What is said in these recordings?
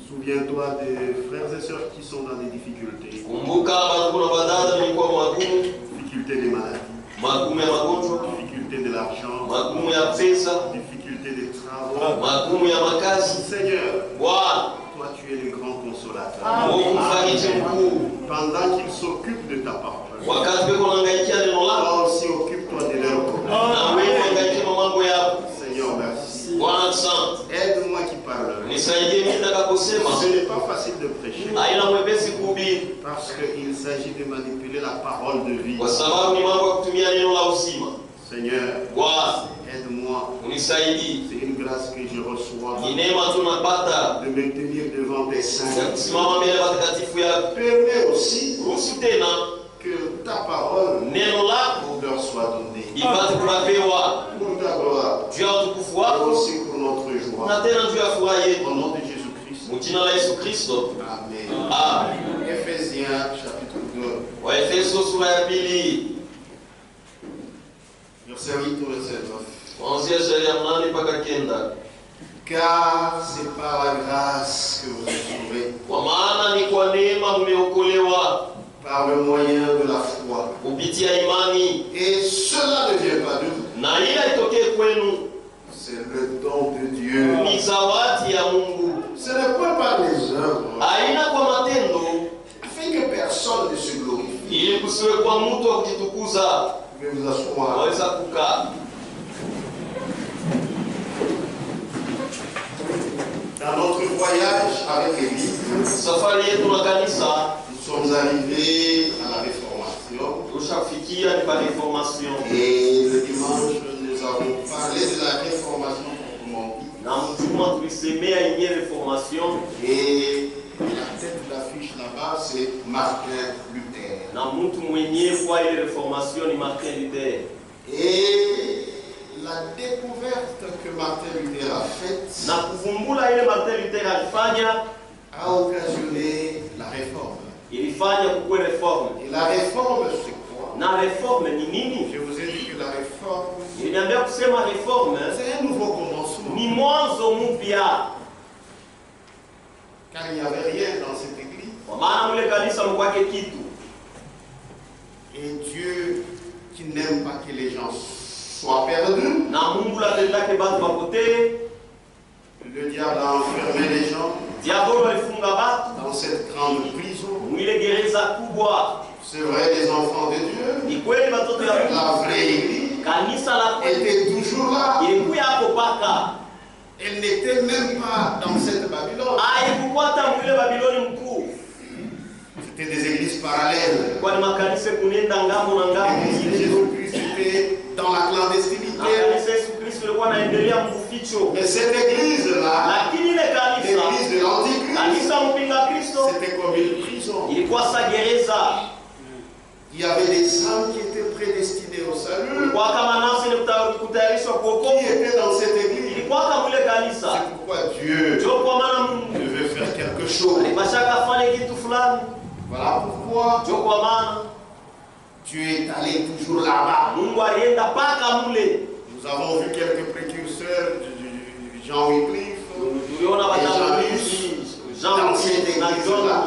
Souviens-toi des frères et sœurs qui sont dans des difficultés. Difficultés des maladies. Difficultés de l'argent. Difficultés des travaux. Seigneur, toi tu es le grand consolateur. Pendant qu'ils s'occupent de ta parole, toi aussi occupe-toi de leur problème. Seigneur, merci. Aide-moi qui parle. Ce n'est pas facile de prêcher. Parce qu'il s'agit de manipuler la parole de vie. Seigneur, aide-moi. C'est une grâce que je reçois de me tenir devant tes saints. Permets aussi que ta parole leur soit donnée. Pour ta gloire. Et aussi pour notre joie. Au nom de Jésus-Christ. Amen. Ephésiens chapitre 2. Verset 8 au verset 9. Car c'est par la grâce que vous êtes sauvés. Kwa maana ni kwa neema mmeokolewa par le moyen de la foi. kupitia imani, Et cela ne vient pas de vous. na ile haitokee kwenu, C'est le don de Dieu. ni zawadi ya Mungu, Ce n'est point par les œuvres, haina kwa matendo, afin que personne ne se glorifie. ili kusiwe kwa mtu wa kujitukuza. Je vais vous asseoir. Waweza kukaa. Dans notre voyage avec l'Église, Safari yetu na kanisa nous sommes arrivés à la Réformation. tushafikia ni pa reformation, Et le dimanche, nous avons parlé de la Réformation proprement dit. na mtuma tulisemea yenye reformation, Et la tête d'affiche là-bas, c'est Martin Luther. na mtu mwenyewe kwa ile reformation ni Martin Luther. Et la découverte que Martin Luther a faite Na kuvumbula ile Martin Luther alifanya a occasionné la réforme. ilifanya kukuwe reforme. Et la réforme, c'est quoi? Na reforme ni nini? Je vous ai dit que la réforme, Niliambia kusema reforme c'est un nouveau commencement. ni mwanzo mpya, Car il n'y avait rien dans cette église. kwa maana mule kanisa mkwake kitu, Et Dieu, qui n'aime pas que les gens soient perdus, na Mungu lapendake batu bapotee. le diable a enfermé les gens Diabolo alifunga batu dans cette grande prison. mwile gereza kubwa. C'est vrai, les enfants de Dieu, Ni kweli batoto ya Mungu, la vraie église, kanisa la kweli était toujours là. ilikuya hapo paka, Elle n'était même pas dans cette Babylone. haikukwata mwile Babiloni mkuu, C'était des églises parallèles. kwani makanisa kunenda ngambo na ngambo. L'église de Jésus-Christ était dans la Na clandestinité. kanisa Yesu Kristo ilikuwa naendelea mbuficho, Mais cette église-là, lakini ile kanisa, l'église de l'Antichrist, kanisa mpinga Kristo, c'était comme une prison. ilikuwa sa gereza. Il y avait des âmes qui étaient prédestinées au salut, Ilikuwa kama nafsi ni kutayarishwa qui kuokoka, étaient dans cette église. ilikuwa kama ile kanisa. C'est pourquoi Dieu Ndio kwa maana Mungu devait faire quelque chose. alipashaka afanye kitu fulani. Voilà pourquoi Ndio kwa maana Dieu est allé toujours là-bas. Mungu alienda paka mule. Nous avons vu quelques précurseurs de Jean Wycliffe, Tuliona watangulizi Jean Dans na cette église-là.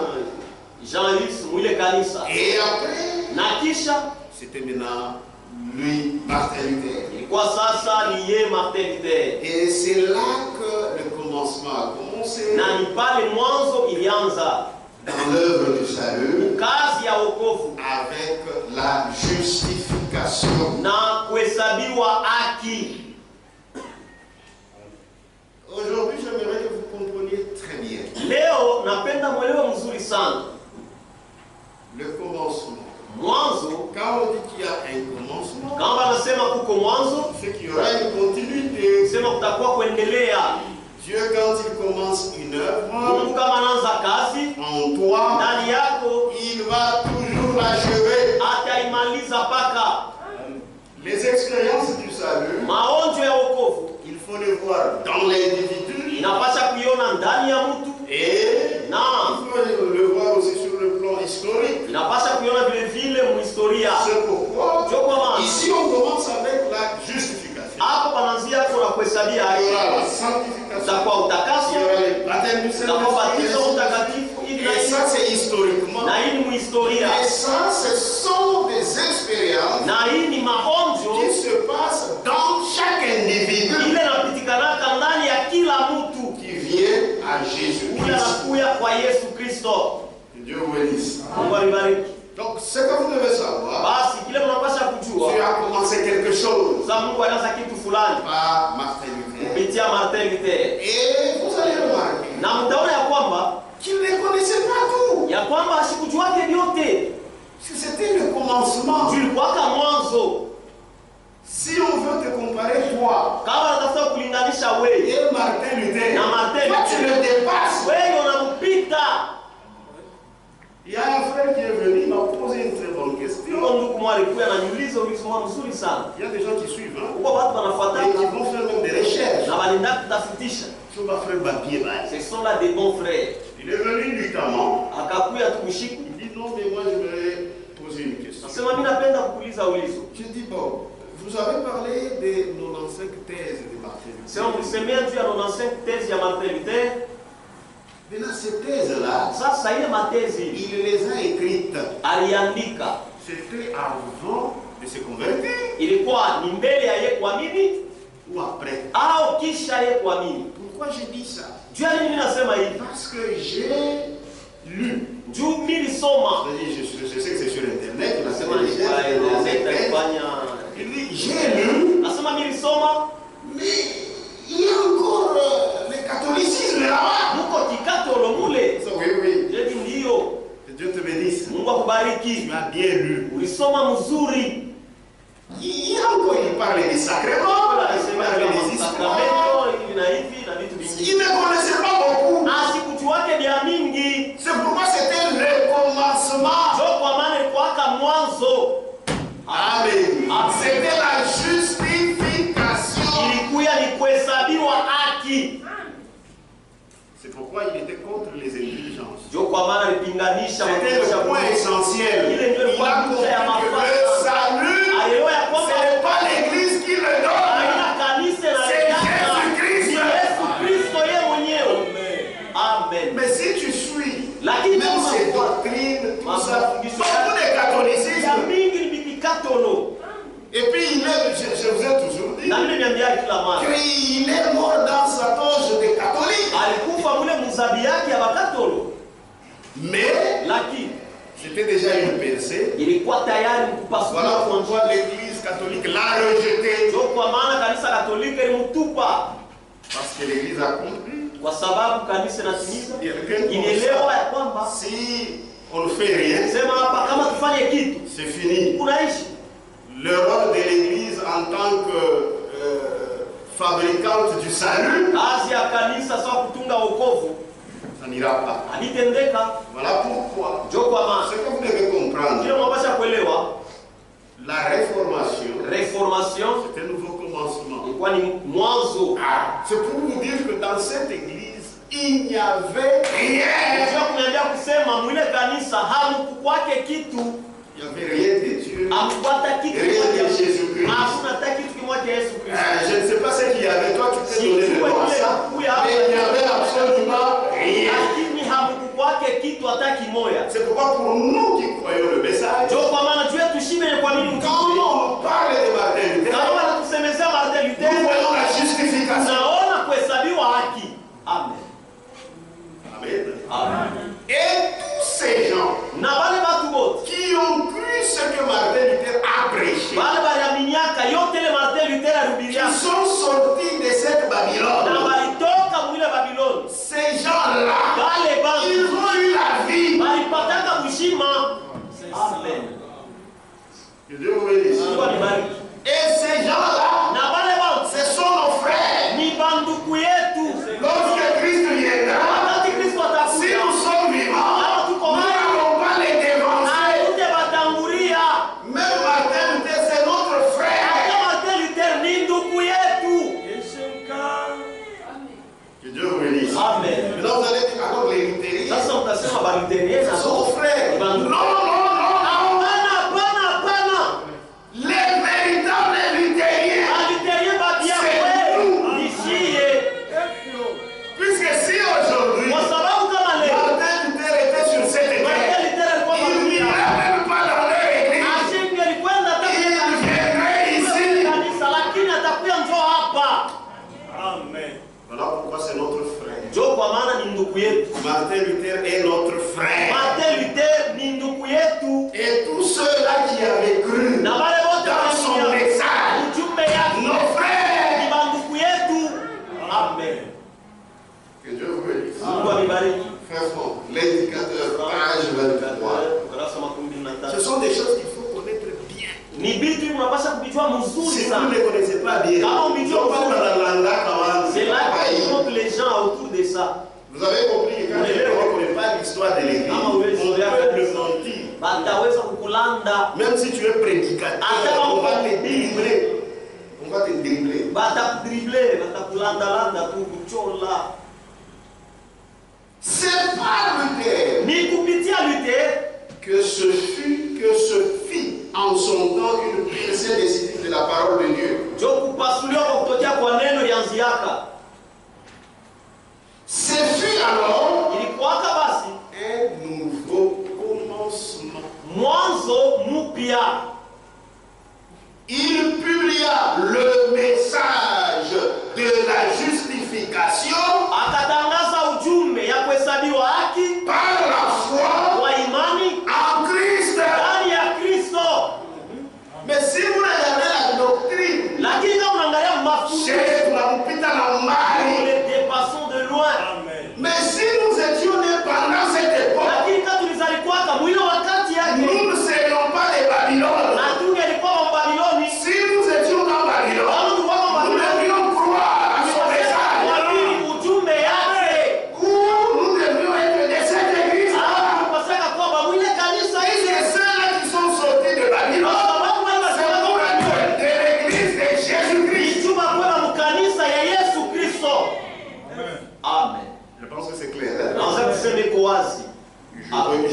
Jean-Hus mwile kanisa, et après, na kisha c'était maintenant lui, Martin Luther. ilikuwa sasa ni ye Martin Luther, Et c'est là que le commencement a commencé na ni pale mwanzo ilianza dans l'œuvre du salut kazi ya wokovu avec la justification. na kuhesabiwa haki. Aujourd'hui, j'aimerais que vous compreniez très bien Leo napenda mwelewe mzuri sana le commencement. mwanzo. Quand on dit qu'il y a un commencement, Kama anasema kuko mwanzo, c'est qu'il y aura une continuité. sema kutakuwa kuendelea. Dieu, quand il commence une œuvre Mungu kama anaanza kazi en toi, ndani yako, il va toujours l'achever. ataimaliza paka. Les expériences du salut, Maonjo ya wokovu il faut les voir dans l'individu inapasha kuiona ndani ya mtu, et na il faut le voir aussi sur le plan historique. inapasha kuiona vile vile muhistoria. C'est pourquoi Ndio kwa maana ici on commence avec la justification. hapo panaanzia kuna kuhesabia Il y haki, aura la sanctification, utakuwa il utakaso, y aura le baptême du utakuwa batizo Saint-Esprit. mtakatifu hivi na Et hivi, ça c'est historiquement. na hii ni muhistoria, Et ça ce sont des expériences na hii ni maonjo qui se passent dans chaque individu ile napitikanaka ndani ya kila mtu qui vient à ule Jésus-Christ. anakuya kwa Yesu Kristo. Que Dieu vous bénisse. Mungu alibariki. Donc ce que vous devez savoir, Basi kile mnapasha kujua, Dieu a commencé quelque chose sasa Mungu anaanza kitu fulani par Martin Luther. kupitia Martin Luther, Et vous allez remarquer na mtaona ya kwamba qu'il ne connaissait pas tout. asikujuake vyote, C'était le commencement. tulikuwaka mwanzo. Si on veut te comparer toi Kama natafuta kulinganisha wewe et Martin Luther, na Martin toi tu le dépasses. wewe unampita. Il y a un frère qui est venu, il m'a posé une très bonne question. Huko ndugu mwa alikuwa ananiuliza ulizo mzuri sana. Il y a des gens qui suivent, hein, Huko watu et qui wanafuatana vont faire même des recherches. na wanaenda kutafutisha. Je vais faire papier, Ce sont là des bons frères. il est venu nuitamment. Akakuya tukushiki. Il dit non, mais moi je voudrais poser une question. Nasema mimi napenda kukuuliza ulizo. Je dis bon, vous avez parlé des 95 thèses de Martin Sema Luther. mlisemea juu ya 95 thèses ya Martin Luther. Maintenant, ces thèses-là, Sasa sasa ile matezi il les a écrites. aliandika, C'était avant de se convertir ilikuwa ni mbele ya yeye kuamini ou après? au kisha yeye kuamini. Pourquoi j'ai dit ça? Juu ya nini nasema hivi? Parce que j'ai lu. Juu mimi nilisoma, Je sais que c'est sur internet, il a nasema ni kwa internet alifanya, il dit j'ai lu, nasema mimi nilisoma, mais il y a encore le catholicisme là-bas. muko kikatolo mule. Ça, oui, oui. Je dis ndio. Que Dieu te bénisse. Mungu akubariki. Tu as bien lu. Ulisoma mzuri. Il y a encore, il parle des sacrements, il parle des histoires. Il ne connaissait pas beaucoup. Asikujuake vya mingi. C'est pourquoi c'était le commencement. Ndio kwa maana ilikuwaka mwanzo. Amen. C'était la justification. Ilikuwa ni kuhesabiwa haki. C'est pourquoi il était contre les indulgences. Ndio kwa maana alipinganisha C'était le point essentiel. Ile ndio Il ilikuwa a compris que le salut, alielewa ya kwamba ce n'est pas l'église qui le donne. haina kanisa na C'est Jésus-Christ. ni Yesu Kristo yeye mwenyewe. Amen. Mais si tu suis Lakini même ces doctrines, tout ça, beaucoup de catholicisme. ya mingi ni bikatolo. Et puis je vous ai toujours dit Na mimi niambia kila mara. qu'il est mort dans sa toge de catholique. Alikufa mule mzabi yake ya bakatolo. Mais Lakini c'était déjà une pensée. ilikuwa tayari kupasua Voilà kwa pourquoi l'église catholique l'a rejeté. ndio kwa maana kanisa Katolika ilimtupa, Parce que l'église a compris. kwa sababu kanisa natimiza Quelqu'un inaelewa ya kwamba si on ne fait rien, sema hapa kama tufanye kitu c'est fini. unaishi. Le rôle de l'église en tant que fabricante du salut, Kazi ya kanisa sawa kutunga wokovu ça n'ira pas. habitendeka. Voilà pourquoi. Ndio kwa maana Ce que vous devez comprendre, kile mwapasha kuelewa, la réformation, reformation c'est un nouveau commencement. ilikuwa ni mwanzo. C'est pour vous dire que dans cette église, il n'y avait rien. Ndio kuniambia kusema mwile kanisa hamkukwake kitu, Il n'y avait rien de Dieu. hamkukwata kitu Rien de kimoja. Jésus-Christ. Hakuna hata kitu kimoja Yesu Kristo. Je ne sais pas ce qu'il y avait. Toi, tu t'es donné le nom à ça. Mais il n'y avait absolument rien. Lakini hamkukwake kitu hata kimoja. C'est pourquoi pour nous qui croyons le message, Ndio kwa maana juu yetu shime kwa nini quand on parle de Martin Luther, kama anatusemezea Martin nous Luther, voyons la justification. tunaona kuhesabiwa haki. Amen. Amen. Amen. Et tous ces gens Na wale watu wote qui ont cru ce que Martin Luther a prêché, wale waliaminiaka yote ile Martin Luther qui alihubiria sont sortis de cette na Babylone, walitoka mwile Babiloni, ces gens-là, wale ils bantu ont eu la vie. walipataka kushima. Amen. Que Dieu vous bénisse. Mungu anibariki. Et ces gens-là, Na wale bantu ce sont nos frères. ni banduku yetu. Lorsque Christ viendra, Wakati Kristo si atakuja, nous sommes vivants, nous n'allons pas les dévancer. aende batangulia. Même Martin Luther, c'est notre frère. Hata Martin Luther ni ndugu yetu. Que Dieu vous bénisse. Amen. Maintenant, vous allez dire, alors les luthériens, Sasa mtasema Baluterieni ce sont nos frères. ni Non, banduku. non, non, non. Hapana. Les véritables luthériens. Baluterieni babia kweli ni shie. Puisque si aujourd'hui, Kwa sababu kama leo Martin Luther était sur cette Martin terre, Luther alikuwa il Baluterieni. n'irait même pas dans leur église. Ashinge alikwenda hata Il viendrait ici. kanisa lakini atakuja njoo hapa. Voilà pourquoi c'est notre frère. Njoo kwa maana ni ndugu yetu. Martin Luther est notre frère. Martin Luther ni ndugu yetu. Et tous ceux-là qui avaient cru Na wale wote dans son walisikia message, ujumbe yake nos frères. ni bandugu yetu. Amen. Que Dieu vous bénisse. Mungu anibariki. Frère Franck, l'indicateur, page 23. Ukurasa wa 13. Ce sont des choses qu'il faut connaître bien. Ni vitu unapaswa kuvijua mzuri Si vous sana. ne les connaissez pas bien, Quand on dit on parle dans la langue C'est là qu'il faut que les gens autour de ça. Vous avez compris que quand quelqu'un ne connaît pas l'histoire de l'église, Kama on huwezi peut zoea le kabisa, mentir. bataweza kukulanda, Même si tu es prédicateur, on va te dribbler. On va te dribbler. batakudribler, batakulanda tu kuchola. C'est par Luther Ni kupitia Luther que se fit en son temps une percée décisive de la parole de Dieu. ndio kupasuliwa kwa kutokea kwa neno lianziaka. Ce fut alors Ilikuwaka basi un Il publia le message de la justification akatangaza ujumbe ya kuhesabiwa haki par la foi kwa imani en Christ. ndani ya Kristo. Mais si vous regardez la doctrine, Lakini kama unaangalia mafundisho, tunapita na mbali. nous les dépassons de loin. Mais si nous étions nés pendant cette époque, Lakini kama tulizalikwaka mwile wakati yake, nous ne serions pas les Babylone. na tungelikuwa wa Babiloni. Si nous étions dans Babylone, Kama tulikuwa wa nous Babiloni, devrions croire à son message. kuamini ujumbe yake. Ou nous devrions être de cette église. Tunapasaka kwamba mwile kanisa Et hili, c'est ceux-là qui sont sortis de kwa Babylone. sababu wale C'est wasema pour être de l'église de Jésus-Christ. ichuma kwenda mkanisa ya Yesu Kristo. Amen. Je pense que c'est clair. Hein? Naweza kusema iko wazi.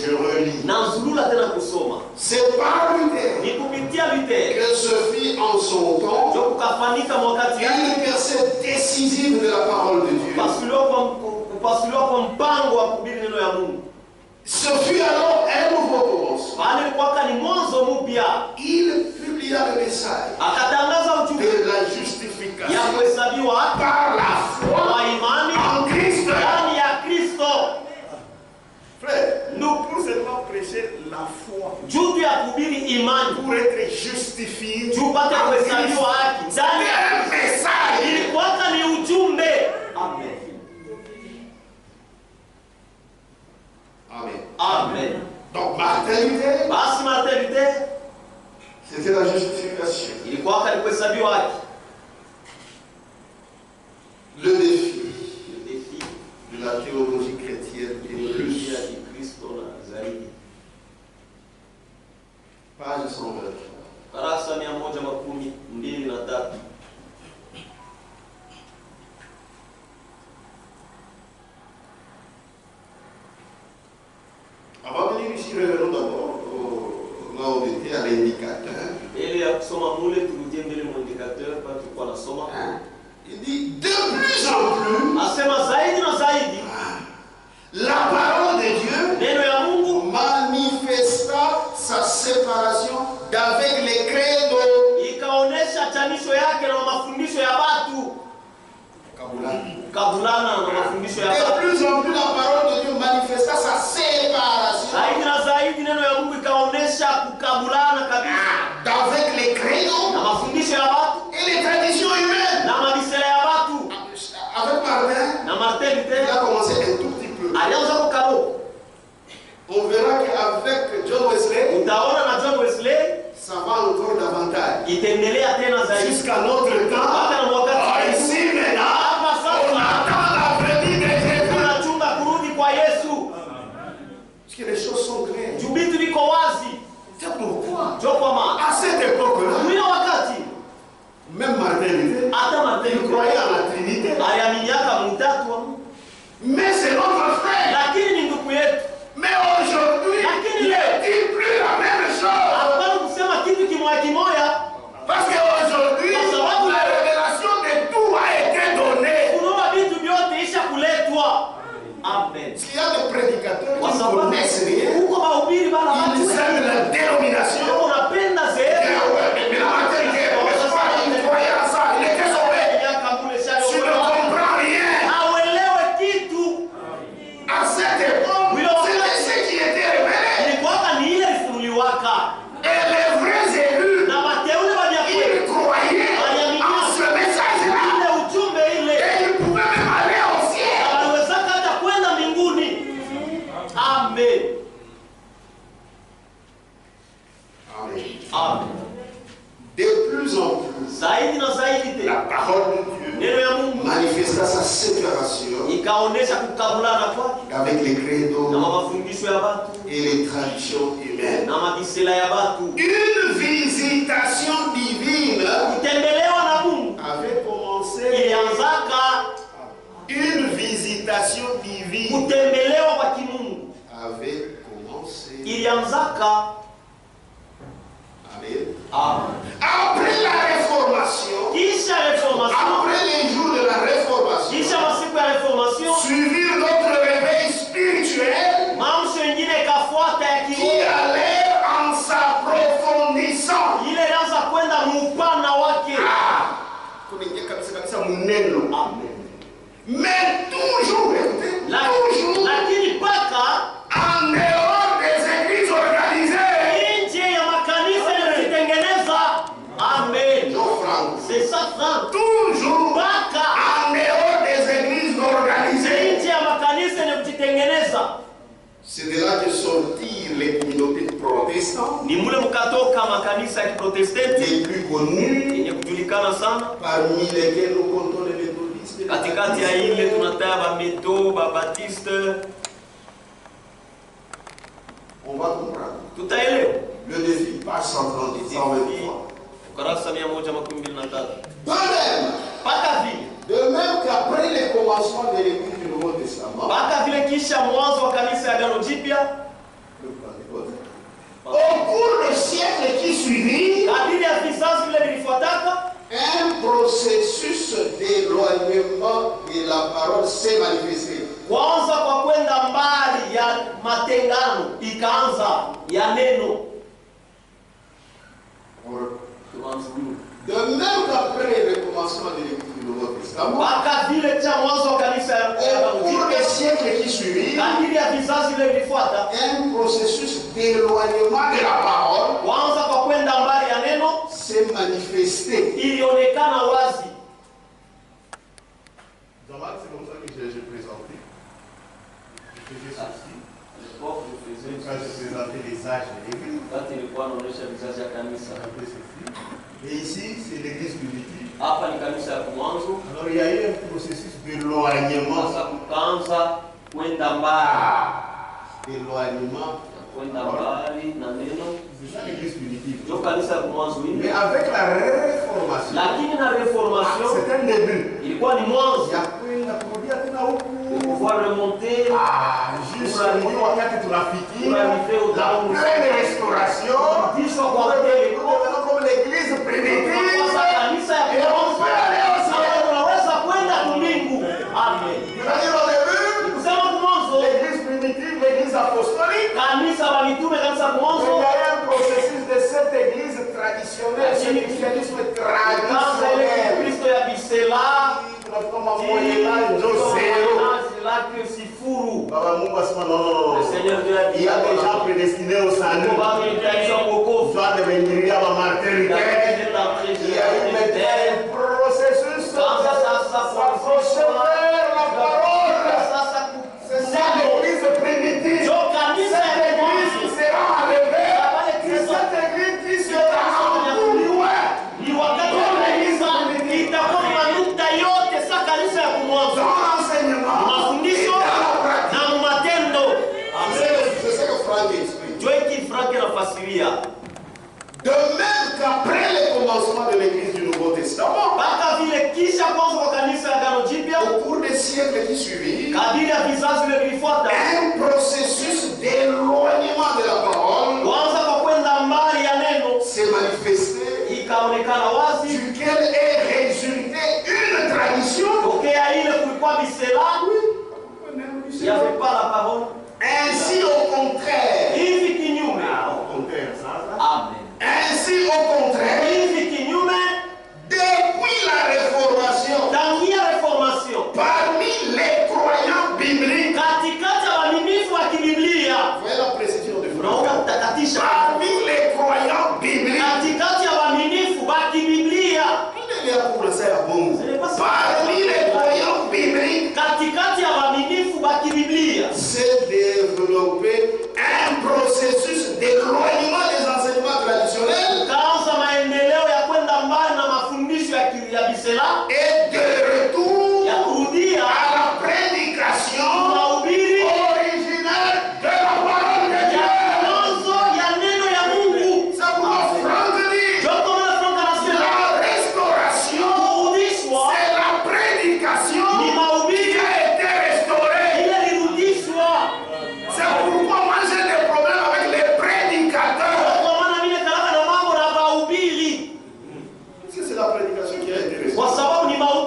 Je relis. Nazulula tena kusoma. C'est par Luther Ni kupitia Luther que se fit en son temps ndio kukafanyika mwakati yake une percée décisive de la parole de Dieu. kupasuliwa kwa mpango wa kuhubiri neno ya Mungu. Ce fut alors un nouveau commencement. Bali ilikuwa ni mwanzo mpya. Il publia le message Akatangaza ujumbe de la ya justification kuhesabiwa haki par la kwa foi imani en Christ. ndani ya Kristo. Frère, Nous pour seulement prêcher la foi, juu ya kuhubiri imani, pour être justifié, juu pate en Christ, kuhesabiwa haki ndani ya un message. ilikuwa ni ujumbe. Amen. Amen. Amen. Donc Martin Luther, Basi Martin Luther c'était la justification. ilikuwa ni kuhesabiwa haki. Le défi Le défi de la théologie chrétienne est plus. ya Kristo na zaidi. Page 123. Kurasa 123. Avant de venir ici, revenons d'abord là où on était à l'indicateur. Ele ya kusoma mule turudie mbele mu indicateur kwa tulikuwa nasoma. Il dit de plus en plus, Asema zaidi na zaidi la parole de Dieu neno ya Mungu manifesta sa séparation d'avec les credos. ikaonesha chanisho yake na mafundisho ya watu. Kabulana na mafundisho ya De watu. plus en plus, la parole de Dieu manifesta sa séparation Zaidi na zaidi neno ya Mungu ikaonesha kukabulana kabisa d'avec les credos na mafundisho ya watu et les traditions humaines. na mabisela ya watu. Avec Martin, Na Martin il Luther a commencé un tout petit peu. alianza kukalo. On verra qu'avec John Wesley, Utaona na John Wesley ça va encore davantage. itendelea tena zaidi. Jusqu'à notre temps, Hata na wakati ici maintenant, hapa on sasa attend la venue de Jésus. tunachunga kurudi kwa Yesu. Parce que les choses sont claires. Juu vitu viko wazi. C'est pourquoi, Ndio kwa maana à cette époque-là, mwile wakati même Martin Luther, hata Martin il Luther croyait en la Trinité. aliaminiaka mutatu wa Mungu. Mais c'est notre frère. Lakini ni ndugu yetu. Mais aujourd'hui, il ne dit plus la même chose. Hapana kusema kitu kimoya. Parce qu'aujourd'hui, la révélation de tout a été donnée. Kunaona vitu vyote isha kuletwa. Amen. Parce qu'il y a des prédicateurs Kwa qui ne sababu connaissent rien. huko mahubiri bana watu Ils aiment la dénomination. Kama unapenda Et zehebu mais la Martin Luther, n'est-ce pas, il croyait à ça. Il était sauvé. Tu ne comprends rien. hauelewe kitu. À cette époque, c'était ce qui était révélé. Ilikuwaka ni ile ilifunuliwaka. Et les vrais élus, Na wateule wa Yakobo ils croyaient en ce message-là. ile ujumbe ile Et ils pouvaient même aller au ciel. na waliwezaka hata kwenda mbinguni. Amen. Amen. Amen. De plus en plus, Zaidi na zaidi la tena parole de Dieu neno ya Mungu manifesta sa séparation ikaonesha kukabulana kwake avec les na credos mafundisho ya watu et les traditions humaines. na mabisela ya watu. Une visitation divine Kutembelewa na Mungu avait commencé. ilianzaka. Une visitation divine Kutembelewa kwa kimungu avait commencé. ilianzaka. Amen. Amen. Après la réformation, Kisha reformation, après les jours de la réformation, kisha masiku ya reformation, suivirent notre réveil spirituel mambo mengine ikafuata ya qui kiroho allait en sa profondeur. neno. Amen. Mais toujours, écoutez, toujours Lakini paka en dehors des églises organisées. nje ya makanisa yanayojitengeneza. Amen. Non, Franck. C'est ça, Franck. Toujours Paka en dehors des églises organisées. nje ya makanisa yanayojitengeneza. C'est de là que sortirent les communautés protestantes, Ni mule mkatoka makanisa ya Kiprotestanti les plus connues, yenye kujulikana sana. parmi lesquelles nous comptons les méthodistes. Katikati ya ile tunataya ba Meto, ba Baptiste. On va comprendre. Tutaelewa. Le défi, page 130, 123. Ukurasa 123. De même, Paka vile. de même qu'après les commencements de l'Église du Nouveau Testament, Paka vile kisha mwanzo wa kanisa ya Agano Jipya, au cours des siècles qui suivirent, kadiri ya vizazi vile vilifuataka, un processus d'éloignement de la parole s'est manifesté. kwanza kwa kwenda mbali ya matengano ikaanza ya neno. De même qu'après le commencement de l'Église du Nouveau Testament, Paka vile cha mwanzo wa kanisa ya au Agano cours des Jipya, siècles qui suivirent, kadiri ya vizazi vile vilifuata, un processus d'éloignement de la parole kwanza kwa kwenda mbali ya neno s'est manifesté. ilionekana wazi. C'est comme ça que j'ai présenté. Je faisais ceci. Quand je présentais les âges de l'Église, j'appelais ceci. Et ici, c'est l'Église primitive. Hapa ni kanisa ya mwanzo. Alors il y a eu un processus d'éloignement. Sasa kukaanza kwenda mbali, D'éloignement. kwenda mbali na neno. C'est ça l'Église primitive. Ndio kanisa ya mwanzo Mais hili. avec la réformation, Lakini na reformation c'est un début. ilikuwa ni mwanzo. Il y a eu la première tena huku. Pouvoir remonter Jusqu'au wakati tunafikia la pleine restauration. kurudishwa kwa hoteli. Comme l'Église primitive. Sasa kanisa ya Et on peut aller au ciel. mwanzo unaweza kwenda kumbingu. Amen. C'est-à-dire au début, Kusema mwanzo l'Église primitive, l'Église apostolique. kanisa la mitume, kanisa Il y mwanzo a eu un processus de cette Église traditionnelle, ce christianisme kanisa ile traditionnel. Kristo ya bisela Comme un Moyen-Âge, zéro. lake sifuru. Baba Mungu asema non, non, Le non. Seigneur Dieu a Il y a des gens prédestinés au salut. Soit de venir à la martyreté. Il y a eu maintenant un processus s'approcher vers la parole. C'est ça l'Église primitive. Cette Église qui sera enlevée. C'est cette Église qui sera enlevée. Dans l'enseignement. Mafundisho na matendo. C'est ce que Franck explique. Joeki Frank anafasiria. De même qu'après le commencement de l'Église du Nouveau Testament, Mpaka vile kisha kwanza kwa kanisa ya Agano Jipya, au cours des siècles qui suivirent, kadiri ya vizazi vile vilifuata, un processus d'éloignement de la parole kwanza kwa kwenda mbali ya neno s'est manifesté, ikaonekana wazi. duquel est résultée une tradition. Tokea ile kulikuwa bisela, il n'y avait pas la parole. Ainsi, au contraire, Hivi kinyume. Amen. ainsi au contraire, Hivi kinyume, depuis la réformation, tangia reformation, parmi les croyants bibliques, katikati ya waaminifu wa kibiblia, voyez la précision de unaona Franck, mtakatisha, parmi les croyants bibliques, katikati ya waaminifu wa kibiblia, parmi les croyants bibliques, katikati ya waaminifu wa kibiblia, s'est développé un processus d'éloignement des enseignements traditionnels kaanza maendeleo ya kwenda mbali na mafundisho ya bisela, et de retour ya kurudia à la prédication mahubiri originelle de la parole de ya Dieu. mwanzo ya neno ya Mungu. C'est pourquoi Franck dit Joko na Frank anasema la restauration, kurudishwa c'est la prédication ni qui mahubiri a été restaurée. ile lirudishwa. C'est pourquoi moi j'ai des problèmes avec les prédicateurs. Kwa maana mimi kalaka na mambo na mahubiri, Parce que c'est la prédication qui a été restaurée. kwa sababu ni mahubiri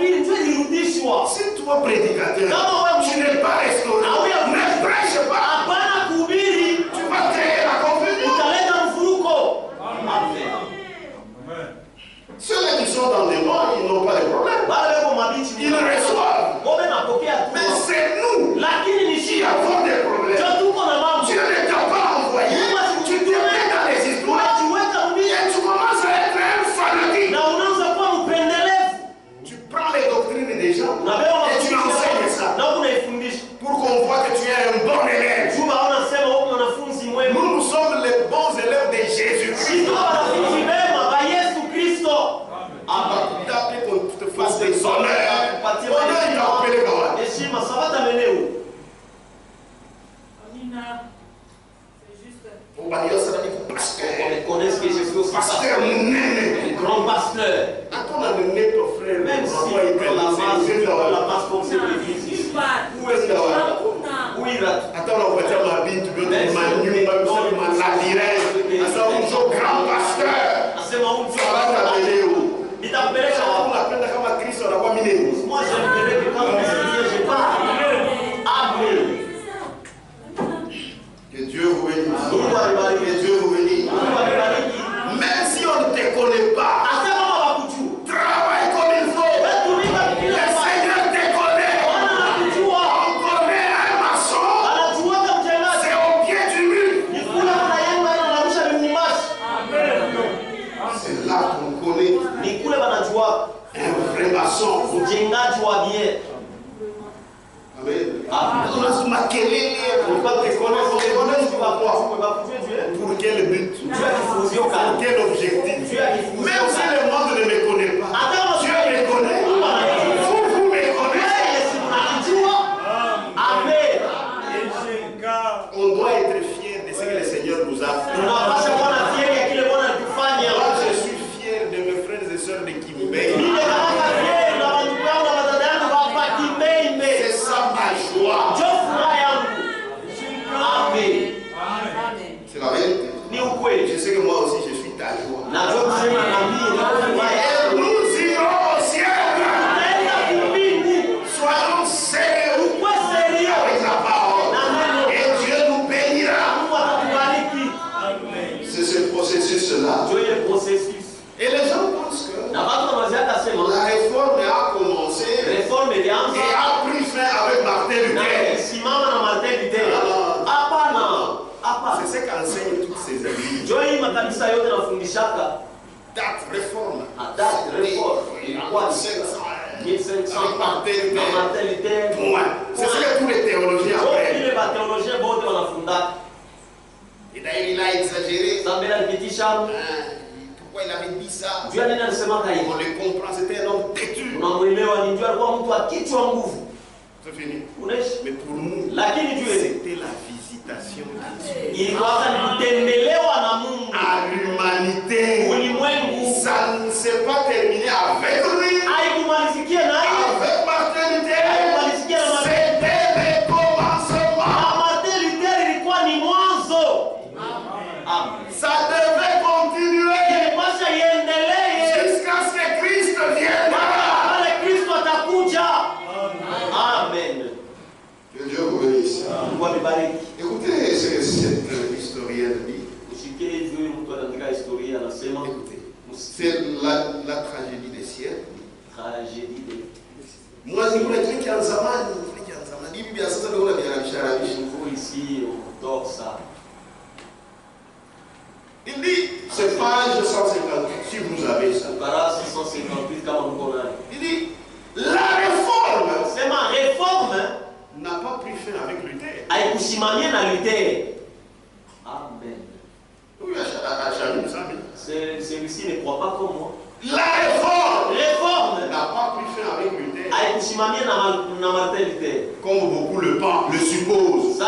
nous sommes les bons élèves de Jésus-Christ. Taper qu'on te fasse des honneurs. Honneur, il t'a appelé comment? On va dire ça avec le pasteur. On connaît ce que Jésus aussi. Pasteur, le grand pasteur. Attends, on a donné ton frère. Même si on la masse comme c'est l'église ici. Où est-ce que tu où il va? Attends, on va dire ma vie, tu veux dire ma nuit, ma labyrinthe. Attends, on dit grand pasteur. C'est mon Dieu. Ça va t'appeler où? Il t'appelait ça. On appelle comme Christ, on a pas miné. Moi, j'aimerais que quand je parle. Amen. Que Dieu vous bénisse. Que Dieu vous bénisse. Même si on ne te connaît pas, travaille comme il faut. Le Seigneur te connaît. On connaît un maçon. C'est au pied du mur. C'est là qu'on connaît un vrai maçon. Amen. On a ce maquillé. On va te connaître. On te connaît, tu vas voir. Pour quel but? Pour quel objectif? Même si le monde ne me connaît pas, Dieu me connaît. Vous me connaissez. Amen. On doit être fier de ce que le Seigneur nous a fait. Moi, je suis fier de mes frères et sœurs de Kimbé. C'est ça ma joie. Amen. C'est la vérité. Je sais que moi aussi je suis ta joie. Et nous irons au ciel. Soyons sérieux avec la parole. Et Dieu nous bénira. C'est ce processus-là. Et les gens pensent que la réforme a commencé et a pris fin avec Martin Luther. C'est ce qu'enseignent toutes ces églises. Date réforme. C'est ce que tous les théologiens apprennent. Et d'ailleurs, il a exagéré. Pourquoi il avait dit ça? On le comprend, c'était un homme têtu. C'est fini. Mais pour nous, c'était la visitation de Dieu à l'humanité. Ça ne s'est pas terminé avec lui. Avec Martin Luther. C'était le commencement. Ça devait continuer jusqu'à ce que Christ vienne. Amen. Que Dieu vous bénisse. Écoutez ce que cette historienne dit. Écoutez, c'est la tragédie des siècles. Moi, je voulais dire qu'il y a un zaman. Il dit, c'est page 158, si vous avez ça. Il dit, la réforme n'a pas pris fin avec Luther. Amen. Oui, à Chalut, ça. Celui-ci ne croit pas comme moi. La réforme n'a pas pris fin avec Luther. Comme beaucoup le pensent, le supposent.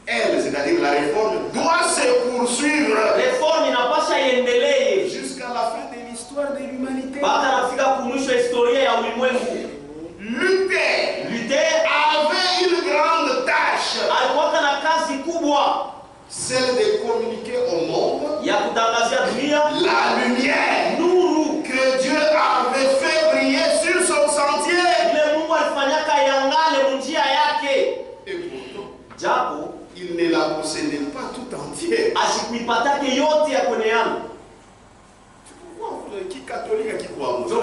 Elle, c'est-à-dire la réforme, doit se poursuivre jusqu'à la fin de l'histoire de l'humanité. Luther avait une grande tâche, celle de communiquer au monde la lumière que Dieu avait fait briller sur son sentier. Et pourtant, il ne la possédait pas tout entière. Qui catholique qui croit? C'est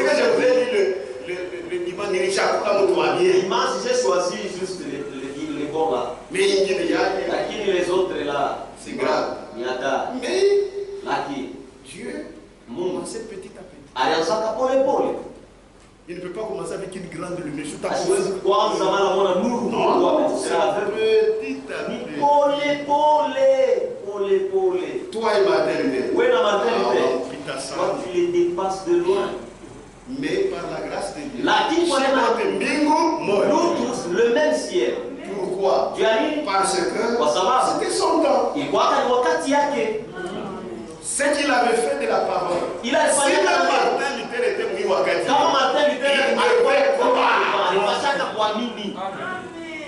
que je vous ai dit le dimanche, Dimanche, j'ai choisi juste les bons là. Mais les autres là, c'est grave. Mais Dieu commence petit à petit. Il ne peut pas commencer avec une grande lumière. C'est la Juu ya nini? Parce que Kwa sababu c'était son temps. ilikuwa ni wakati yake. Ce qu'il avait fait de la parole. Il a Si fallu le Martin Luther était mouillé wakati. kama Martin Luther alipashaka kuamini.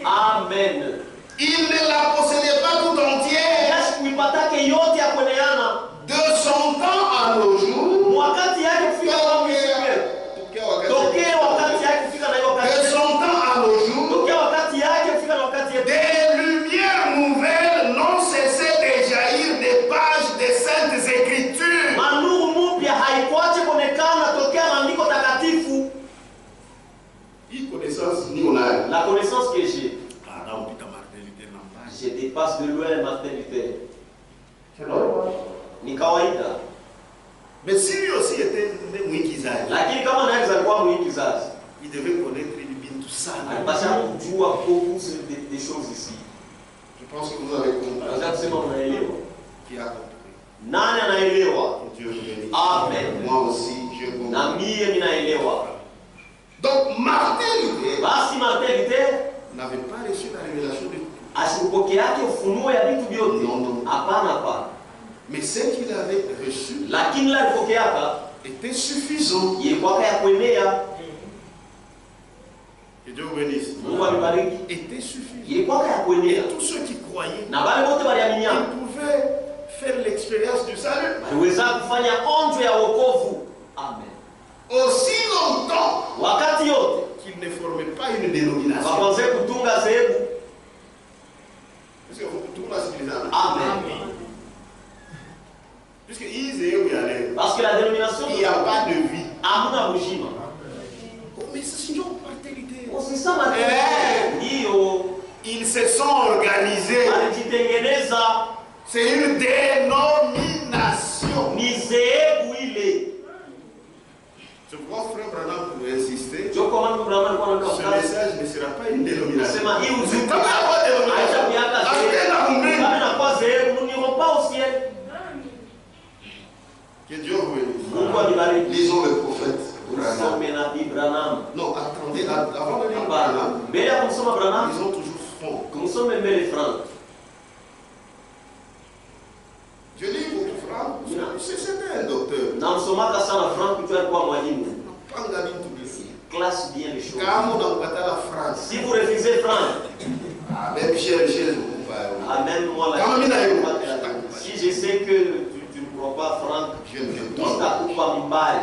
Amen. Il ne la possédait pas tout entière. Yesu kuipatake yote ya kueneana. De son temps à nos jours. Wakati yake kufika kwa Mwisraeli. Tokea wakati yake kufika na wakati. De son temps à nos jours. Tokea wakati yake kufika na wakati yake. Des lumières nouvelles n'ont cessé de jaillir des pages des saintes écritures. Manuru mpya haikuache kuonekana tokea maandiko takatifu. Hii connaissance ni unayo. La connaissance que j'ai. Anampita Martin Luther na mbali. Je dépasse de loin Martin Luther. C'est normal. Ni kawaida. Mais si lui aussi était né mwigizaji. Lakini kama naye alikuwa mwigizaji, il devait connaître les bintu sana. Alipasha kujua beaucoup des choses ici. Je pense que vous avez compris. Nataka kusema unaelewa. Qui a compris? Nani anaelewa? Dieu vous bénisse. Amen. Moi aussi, je comprends. Na mie ninaelewa. Donc Martin Luther Basi Martin Luther n'avait pas reçu la révélation de tout. asikupokeake ufunuo ya vitu vyote. Hapana, hapana. Mais ce qu'il avait reçu Lakini la alipokeaka était suffisant. ilikuwa ya kuenea. Que Dieu vous bénisse. Mungu amebariki. Était suffisant. Ilikuwa ya Et kuenea. tous ceux qui croyaient, Na wale wote waliamini, ils pouvaient faire l'expérience du salut. waliweza kufanya onjo ya wokovu. Amen. Aussi longtemps Wakati yote qu'ils ne formaient pas une dénomination. wapanze kutunga zehebu. Parce que tout le monde a civilisé. Amen. Puisque ils y allaient. Parce que la dénomination, Il n'y a pas de vie. hamuna mujima. Oh, mais c'est sinon partérité. Usisema ndio Ils se sont organisés. walijitengeneza, C'est une dénomination. ni zehebu ile. Je crois frère Branham pour insister. Joko wangu Brahman kwa Ce nakafuta. message ne sera pas une dénomination. Sema hii C'est uzuka. comme la dénomination. Aisha miaka Après la zehebu. Hongrie. Kama kwa zehebu, nous n'irons pas au ciel. Que Dieu vous bénisse. Mungu anibariki. Lisons le prophète. Branham. Some nabii Branham. Non, attendez, avant de lire Hapana. Branham, Mbele ya kumsoma Branham, lisons toujours Franck. kumsome mbele Frank. Je lis pour Franck, c'était un docteur. Namsomaka sana Frank, tu alikuwa mwalimu. Panga bintu bisi. Classe bien les choses. Kama unapata la France. Si vous refusez Frank, Même chez même moi Kama mimi na yeye. si je sais que tu ne crois pas Frank, Je ne l'aime pas. nitakupa mbali.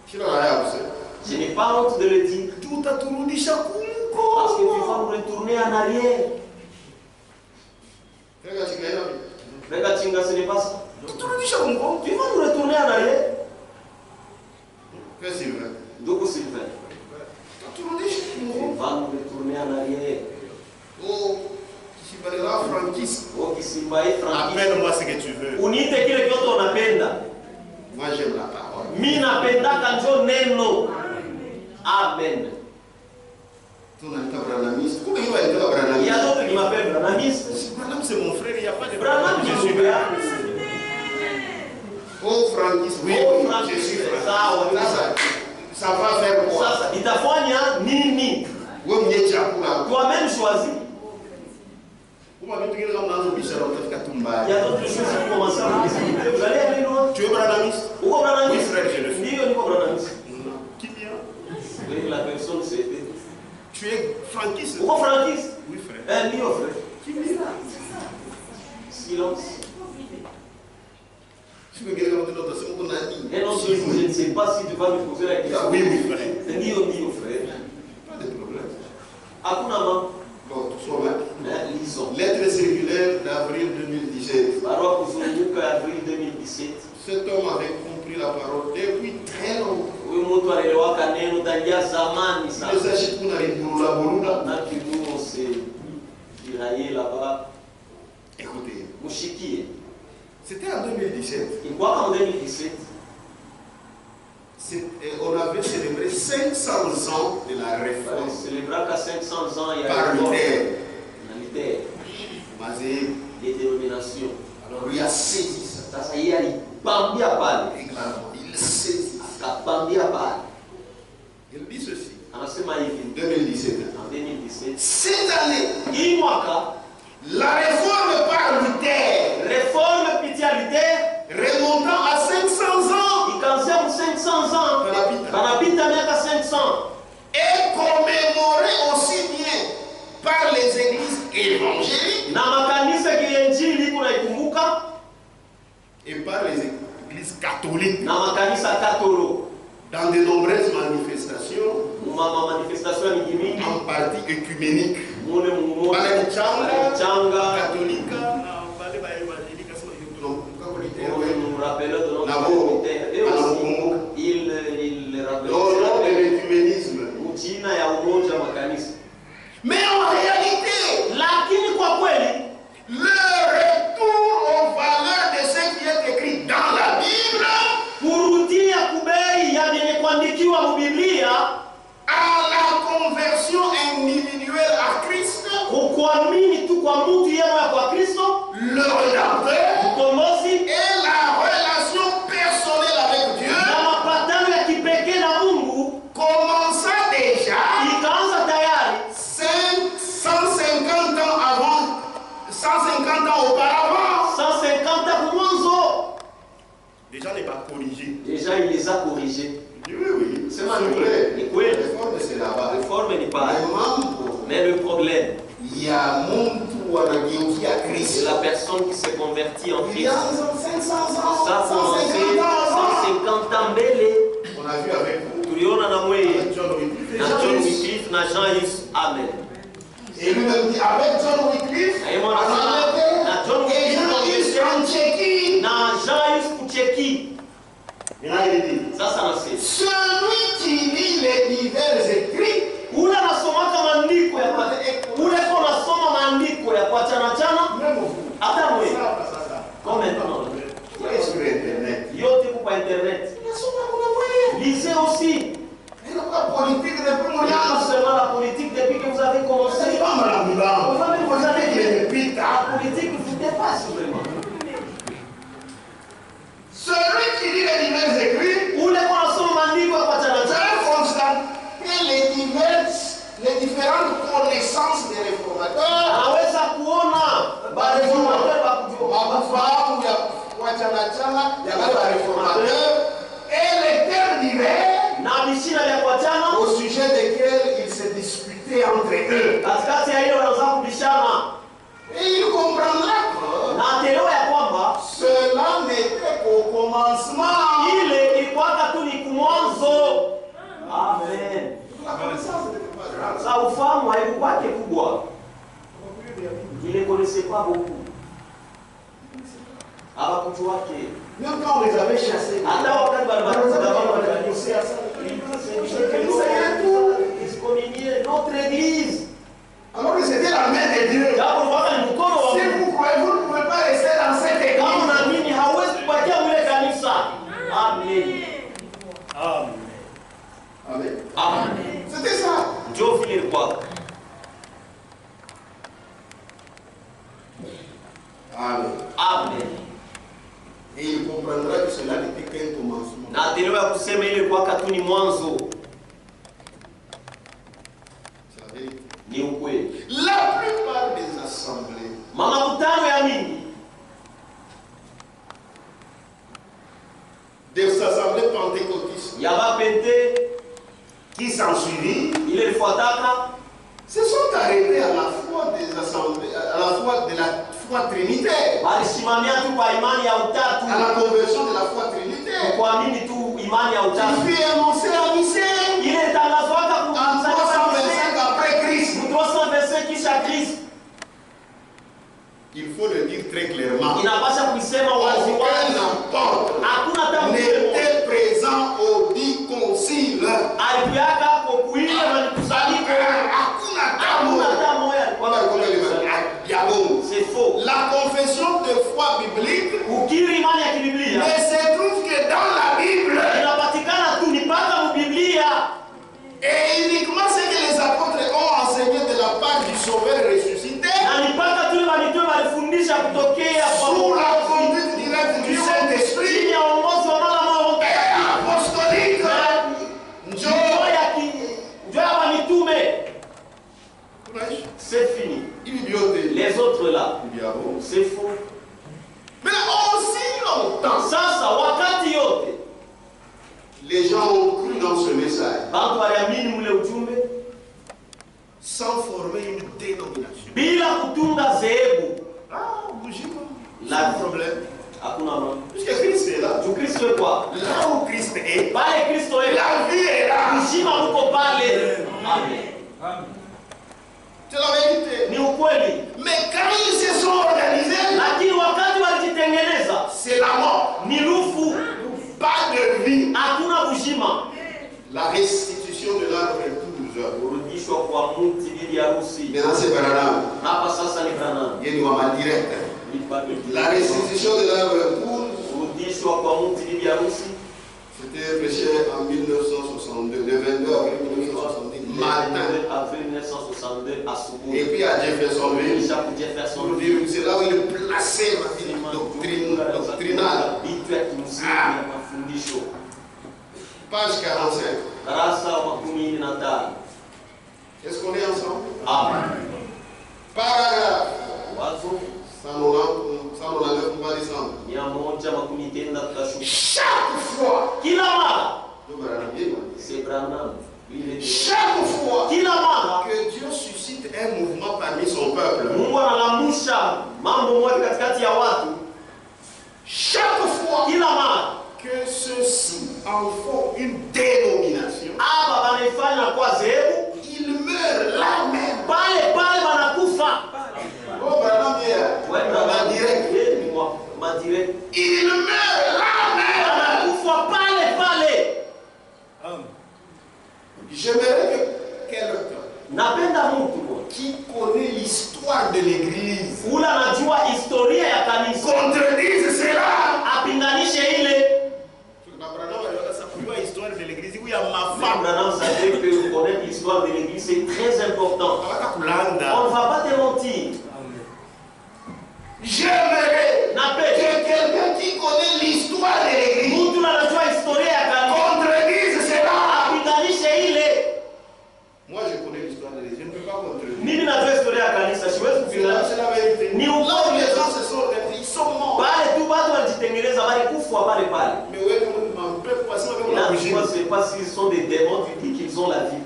Kila raya kusema. Je n'ai pas honte de le dire. Tutaturudisha Parce que tu kumko. vas nous retourner en arrière. Frega chikaenda. Frega Chinga, ce n'est pas ça. Tuturudisha kumko. Tu vas nous retourner en arrière. Qu'est-ce qu'il veut? Donc Sylvain, Tuturudisha tu kumko. vas nous retourner en arrière. Oh, Kishibalera Frankis. Oh, Kisimbaye Frank. Appelle-moi ce que tu veux. Uniite kile kyote unapenda. Moi j'aime la parole. Mimi napendaka njo neno. Amen. Tunaita Branhamiste. Kumbe hiyo alitoka Il y a Branhamiste. d'autres qui m'appellent Branhamiste. Branham c'est mon frère, il n'y a pas de Branham, je suis bien. Oh Frankis, oui, Oh, oui, Frankis, je suis sawa. Ça va faire quoi? Sasa itafanya nini? Wewe mwenye chakula. Toi-même choisis. Kuma vitu vingine kama unaanza bishara utafika tu Il y mbali. a d'autres choses qui commencent à vous discuter. Vous allez aller loin. Tu es Branhamiste? Uko Oui Branhamiste? frère, je le suis. Ndio niko Branhamiste. Qui vient? Oui, la personne c'est. Tu es Frankis? Uko Frankis? Oui frère. Ndio frère. Qui vient? Silence. Tu veux quelqu'un de notre c'est mon ami. Et non, je ne sais pas si tu vas me poser la question. Ah oui, oui frère. Ndio frère. Pas de problème. Hakuna mambo. Bon, tout soit mal. Lisons. Lettre circulaire d'avril 2017. Barua kuzunguka avril 2017. Cet homme avait compris la parole depuis très longtemps. Huyu mtu alielewaka neno tangia zamani Il sana. ne s'agit pas d'aller pour la boulula. Na kidumo se kiraye là-bas. Écoutez, Mushikie. c'était en 2017. Ilikuwa en 2017. On avait célébré 500 ans de la réforme Célébraka 500 ans il y a par Luther. Mazé, des dénominations. alors lui a saisi ça. Sasa yeye alipambia pale. Il saisit ça. Akapambia pale. Il dit ceci. Anasema hivi En 2017. en 2017. Si cette année, hii mwaka la réforme par Luther, reforme kupitia Luther remontant à 500 ans, ikaanzia 500 ans, banapita miaka 500, est commémorée aussi bien par les églises évangéliques na makanisa kiinjili kunaikumbuka et par les églises catholiques na makanisa katolo dans de nombreuses manifestations, manifestation mingi mingi, en partie écuméniques. mune mumoja Wale changa changa katolika na wale ba évangéliques sio nous rappelons de notre Nabo, communauté et aussi il rappelle au nom de l'écuménisme. jina ya umoja makanisa. Mais en réalité, Lakini kwa kweli le retour aux valeurs de ce qui est écrit dans la Bible, kurudia kubei ya vyenye kuandikiwa mu Biblia, à la conversion individuelle à Christ, kuamini tu kwa mtu yeye kwa Kristo le Rédempteur, mkombozi et la relation personnelle avec Dieu, na mapatano ya kipekee na Mungu commença déjà ikaanza tayari 150 ans avant, 150 ans auparavant. 150 ans mwanzo. Déjà n'est pas corrigé. Déjà il les a corrigés. Oui, oui. C'est vrai. Ni kweli. Réforme, c'est là-bas. Reforme ni pale. Mambo Mais le problème, ya mtu wanageukia c'est Kristo. la personne qui s'est convertie en Christ. Ilianza 500 ans, Ça a commencé 150 ans. 150 ans mbele. On a vu avec vous. Tuliona na mweye John Wycliffe. na John Wycliffe na Jean Hus. Amen. Et lui-même dit avec John Wycliffe, Na yeye anasema na John et Jean Wycliffe en Tchéquie. na Jean Hus kucheki. Maintenant il dit, Sasa nasema celui qui lit les divers écrits, ule anasomaka maandiko ya kwa ule ko nasoma maandiko ya kwa chana chana même vous, hata mwe ça. comme maintenant Voyez sur Internet. yote kwa internet. Lisez aussi. Et la politique depuis mon Pas âge. seulement la politique depuis que vous avez commencé. C'est pas mal Vous avez qu'il est pita. la politique vous dépasse vraiment. Celui qui lit les divers écrits, Ule ko nasoma maandiko ya kwa chana chana peut constater les différentes connaissances des réformateurs. anaweza kuona bareformateur Wakufahamu ya wachana-chana ya wale wa réformateurs et les termes divers na mishina ya kwa chana au sujet desquels ils se disputaient entre eux. katikati ya ile wanaanza kubishana Et il comprendra que na atelewa ya kwamba cela n'était qu'au commencement. ile ilikuwaka tu ni kumwanzo. Amen. La connaissance n'était pas grave. Sa ufahamu haikukwake kubwa, il ne connaissait pas beaucoup, hawakujuake Même quand on les avait chassés, hata wakati notre église alors que c'était la main de Dieu. japo mpaka ni mkono wa Si Mungu. vous croyez, vous ne pouvez pas rester dans cette Kama église. unaamini hauwezi kupatia mwile kanisa. Amen. Amen. Amen. C'était ça. Ndio vile ilikuwa. Amen. Amen. Et il comprendra que cela n'était qu'un commencement. Na atelewa ya kusema ile ilikuwa tu ni mwanzo. C'est la vérité. Ni ukweli. La plupart des assemblées Makutano ya mingi des assemblées pentecôtistes ya bapente qui s'en suivirent ile ilifuataka se sont arrêtés à la foi des assemblées, à la foi de la foi trinitaire, walisimamia tu kwa imani ya utatu, à la conversion de la foi trinitaire. kuamini tu imani ya Il utatu. fut annoncé à Nicée Ile itangazwaka en 325 après Christ. 325 kisha Kristo. Il faut le dire très clairement. Inapasha kuisema wazi Aucun wazi. apôtre Hakuna hata mtu n'était présent au dit concile. alipyaka kwa kuile na kusanyiko. Hakuna Hakuna hata moja alikuwa Diabolo. c'est faux. La confession de foi biblique Ukiri imani ya ne kibiblia se trouve que dans la Bible. inapatikana tu ni mpaka mu Biblia. Et uniquement ce que les apôtres ont enseigné de la part du Sauveur ressuscité, Na ni mpaka tu mitume walifundisha kutokea sous la conduite directe du chini Saint-Esprit, ya uongozi wa mama mwa et apostolique, njoo ya mitume. c'est fini. Les autres là, c'est faux. Mais aussi longtemps, Sasa wakati yote les gens ont cru dans ce message bantu waliamini mule ujumbe sans former une dénomination. bila kutunga zehebu. Ah, bougie. La problème. Hakuna mambo. Puisque Christ est là. Du Kristo est quoi? Là où Christ est, Pale Kristo est, la vie est là. uzima uko pale. Amen. C'est la vérité. Ni ukweli. Mais quand ils se sont organisés, Lakini wakati walijitengeneza c'est la mort. ni lufu, Pas de vie. hakuna uzima. La restitution de leur épouse. Kurudishwa kwa mti bibi harusi. Maintenant c'est Branham. Hapa sasa ni Branham. Il y a une direct. La restitution de leur épouse. Kurudishwa kwa mti bibi harusi. C'était prêché en 1962, le 22 avril 1970, matin. Avril 1962 asubuhi. Et puis à Jeffersonville, Kisha ku pour Jeffersonville. dire c'est là où il plaçait ma vie doctrinale. Vitu ya kimsingi ya mafundisho. Page 45. Darasa wa 15. Est-ce qu'on est ensemble? Amen. Paragraphe Wazo 199, on va descendre. 190 tutashuka. Chaque fois, Kila mara c'est Branham. chaque fois Kila mara que Dieu suscite un mouvement parmi son peuple, Mungu analamusha mambo moja katikati ya watu. chaque fois Kila mara que ceux-ci en font une dénomination, aba banaifanya kwa zehebu, ils meurent là même. pale pale banakufa. Oh, Branham hier, Wenda direct. madirect. Ils meurent là même. Banakufa pale pale. J'aimerais que quelqu'un Napenda mtu qui connaît l'histoire de l'église ule anajua historia ya kanisa contredise cela. apinganishe ile. Branham savait que connaître l'histoire de l'église c'est très important. On ne va pas te mentir. J'aimerais Napenda que quelqu'un qui connaît l'histoire de l'église mtu anajua historia ya kanisa contredise cela. apinganishe ile. Moi je connais l'histoire de l'église, je ne peux pas contredire. Mimi najua historia ya kanisa, siwezi kupinganisha. C'est la vérité. Ni Là où ukweli. les gens se sont organisés, ils sont morts. Pale tu watu walijitengeneza bali kufa pale pale. Mais oui, on m'en peut passer avec Et là, la tu bougie. vois, c'est pas s'ils sont des démons, tu dis qu'ils ont la vie.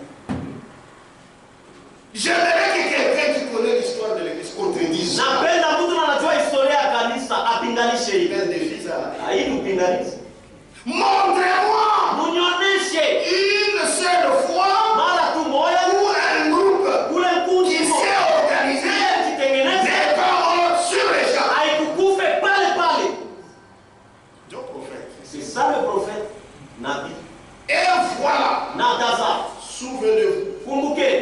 J'aimerais que quelqu'un qui connaît l'histoire de l'église contredise. Napenda mtu anajua historia ya kanisa apinganishe ile. Quel défi ça? Haidi upinganizi. Montrez-moi Munioneshe une seule fois mara tu moja où un groupe kule kundi qui s'est organisé kitengeneza n'est pas mort sur les champs. haikukufe pale pale. Dieu prophète. C'est ça le prophète Nabi. Et voilà, Na taza. souvenez-vous, Kumbuke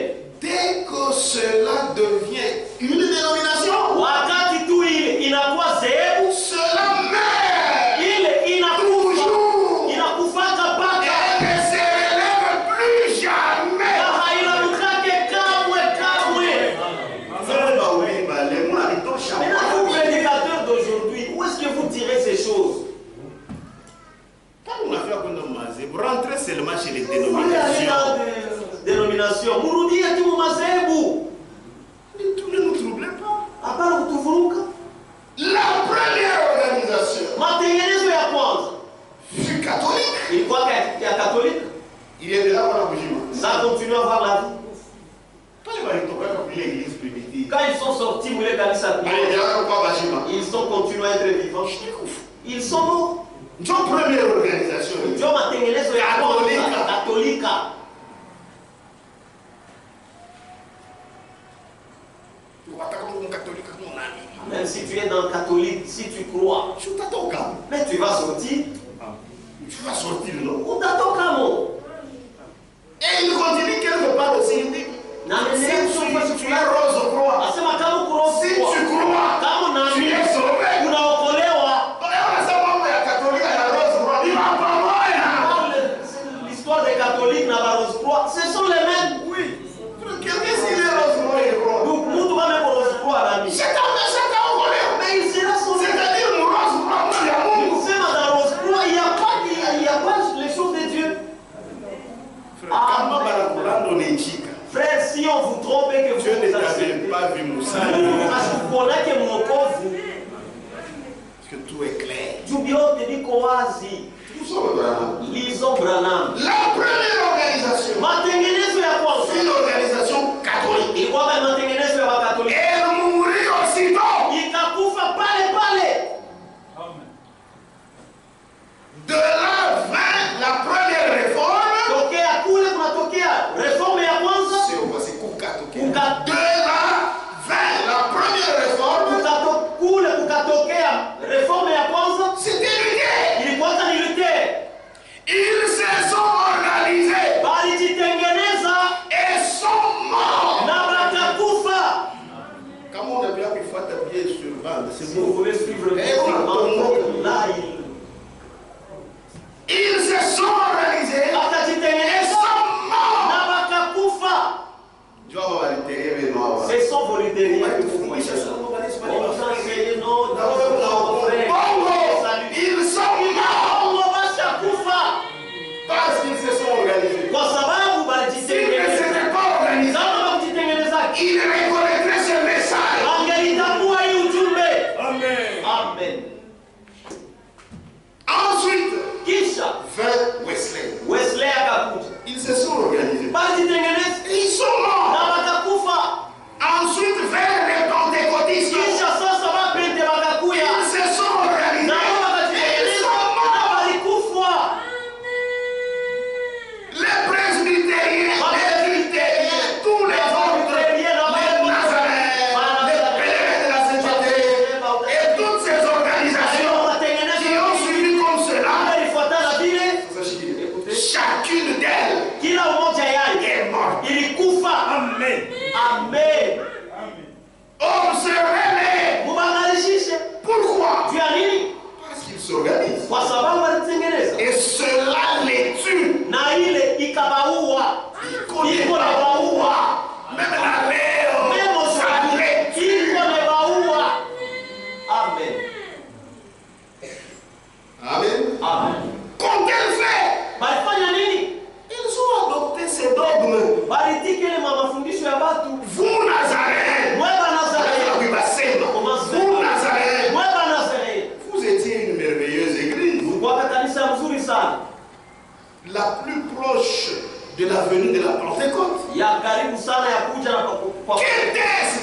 dès que cela devient une dénomination, wakati tu ile inakuwa zehebu, cela meurt ile inakufa. toujours Inakufaka paka. et ne se relève plus jamais. Na hainarukake kamwe kamwe. Maintenant, vous prédicateurs d'aujourd'hui, où est-ce que vous tirez ces choses? Quand on a fait vous rentrez seulement chez les Vous allez dénominations. dans des dénominations. Murudie tu mumazehebu. Ne nous troublez pas. Hapana kutuvuruka. La première organisation Matengenezo ya kwanza fut catholique. ilikuwa ya Katolika. Il est de là pour la bougie. Ça continue à avoir la vie. Quand il va retourner comme l'église primitive, Quand ils sont sortis, mule kanisa il est là pour la bougie. ils sont continués à être vivants. Ils sont morts. Notre première organisation. Ndio matengenezo ya kwanza Katolika. Katolika. Même si tu es dans le catholique, si tu crois, mais tu vas sortir. Tu vas sortir, non? Où t'attends mon? Et il continue quelque part aussi. Il dit, si tu es rose croix, Asema kama kuroho si tu crois, kama tu unaamini es sauvé. unaokolewa. L'histoire des catholiques na ba Rose Croix, ce sont les mêmes. Oui. Quelqu'un s'il est rose croix, il croit. Donc mtu kama kwa Rose Croix nani? C'est Mais il sera sauvé. c'est-à-dire mon rose croix, moi, il y a mon. Sema dans Rose Croix, il y a pas les choses de Dieu. Frère, Frère, si on vous trompe et que vous Dieu ne t'a que tout est clair. Jubiote biko wazi. Lisons Branham. La première organisation, Matengenezo ya kwanza. c'est une organisation catholique. Ilikuwa kama matengenezo ya Wakatoliki. Elle mourit aussitôt. Ikakufa pale pale. De là vint la première réforme. Tokea kule kunatokea reforme ya kwanza. C'est de là vint la première réforme. Kule kukatokea reforme ya kwanza. C'était Luther. Ilikuwa ni Luther. Ils se sont organisés. Balijitengeneza Et sont morts. na bakakufa. Comme on a bien pu faire bien sur bande, c'est Si vous bon. voulez suivre le Et cours, là ils se sont organisés. Et bakajitengeneza sont morts. na bakakufa. Ce sont vos leaders. Ils sont morts parce qu'ils se sont organisés. S'ils ne s'étaient pas organisés, ils reconnaîtraient ce message. Amen. Ensuite, Kisha vint Wesley. Wesley akakuja. Ils se sont organisés. Balijitengeneza Ils sont morts. na bakakufa. Ensuite, vers les pentecôtistes. Kisha sasa bapende bakakuya. Ils se sont organisés. Na Ils bakajitengeneza sont na morts. balikufa. Les presbytériens, les luthériens, tous les autres, les Nazaréens, les pèlerins de la sainteté et toutes ces organisations qui ont suivi comme cela, chacune d'elles kila umoja yake est morte. ilikufa. Amen. Amen. Observez-les. Mubangalishishe. Pourquoi? Juu ya nini? Parce qu'ils s'organisent. Kwa sababu walitengeneza Et cela les tue. na ile ikabaua. Iko na baua. Même la Léo, Memo ça swali les tue. iko na baua. Amen. Amen. Amen. Qu'ont-elles fait? Balifanya nini? Ils ont adopté ces dogmes. Balitika ile mafundisho ya watu. Vous, Nazaréens, Mweba Nazareth. vous, Nazaréens, Mweba Nazareth. vous étiez une merveilleuse église. Kwa kanisa mzuri sana. La plus proche de la venue de la Pentecôte. Ya karibu sana ya kuja na kwa Qu'était-ce?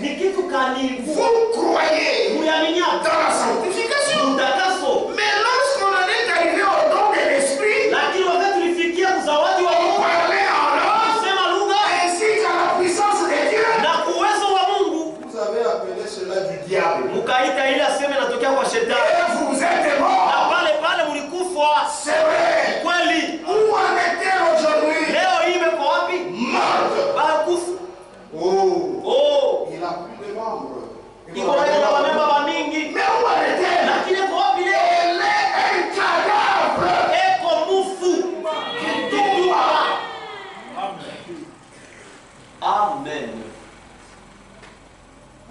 ni kitu kani Vous croyez muyaminya dans la sanctification. mtakaso. Mais lorsqu'on en est arrivé au don de l'esprit, Lakini wakati tulifikia kuzawadi wa on Mungu, parlait en langue kusema lugha ainsi qu'à la puissance de Dieu. na kuwezo wa Mungu, Vous avez appelé cela du diable. mukaita ile aseme natokea kwa shetani. Et vous êtes morts. Na pale pale mulikufa. C'est vrai. Kweli. Où en est-elle aujourd'hui? Leo hii imeko wapi? Morte. Bakufu. Oh. Il a plus de membres. Iko na wamemba wa mingi. Mais où en est-elle? Lakini iko wapi leo? Elle est un cadavre. Eko mufu. Kitupa. Amen.